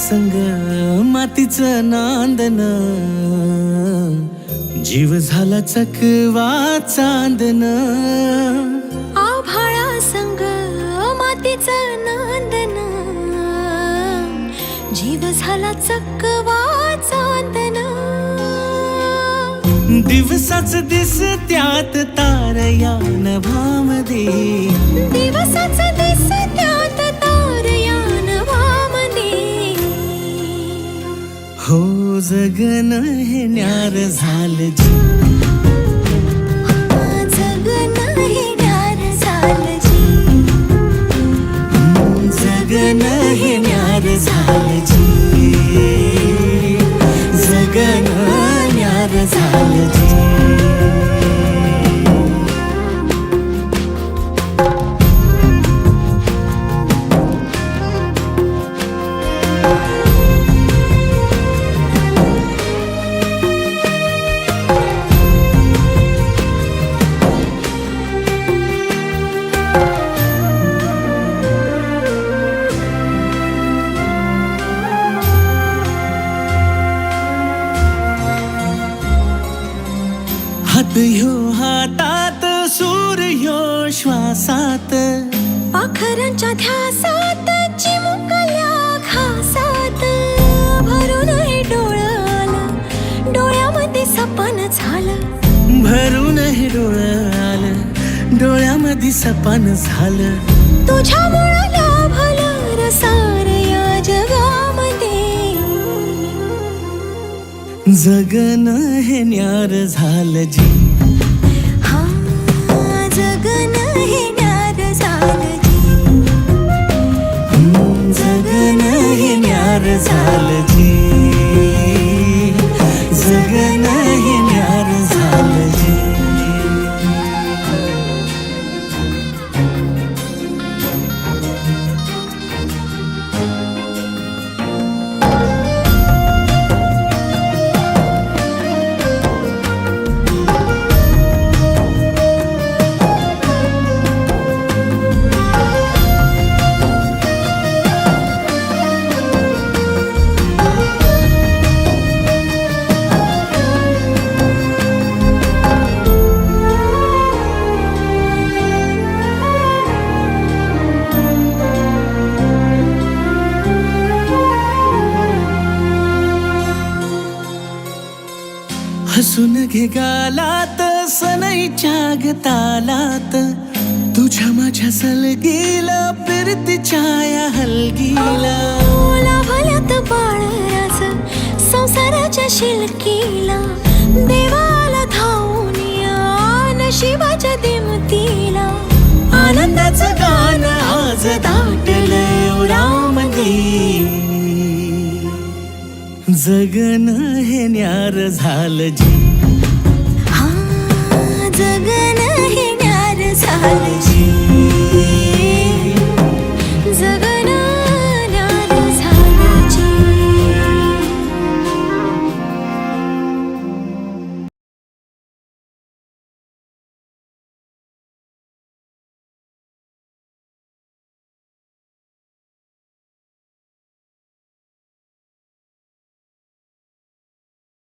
संग मातीचं नांदन, जीव झाला चकवा चांदन. आभाळा संग मातीचं नांदन, जीव झाला चकवा चांदन. दिवसाच दिसत्यात तार या नभामध्ये, दिवसाच दिसत्यात तार या नभामध्ये. हो जगन हे न्यार झालं जी, जगन हे न्यार झालं जी. जगन हे न्यार झालं जी, जगन न्यार झालं जी. हात ह्यो हातात, सूर ह्यो श्वासात, पाखरांच्या ध्यासात, चिमुकल्या घासात. भरून हे डोळं आलं, डोळ्यामध्ये सपन झालं. भरून हे डोळं आलं, डोळ्यामध्ये सपन झालं. तुझ्यामुळं लाभलं रसार या जगामध्ये. जगन हे न्यार झालं जी, हा जगन हे न्यार झालं जी. जगन हे न्यार झालं जी, जगन हे न्यार झालं जी. हसून घे गालात, सनईच्या गतालात, तुझ्या माझ्या सलगीला, फिरतीच्या या हलगीला. लाभल्यात बाळराज संसाराच्या शिलकीला. देवाला धावून या नशिबाच्या दिमतीला. आनंदाचं गाणं आज दाटलं उरामध्ये. जगन हे न्यार झालं जी, हा जगन हे न्यार झालं जी.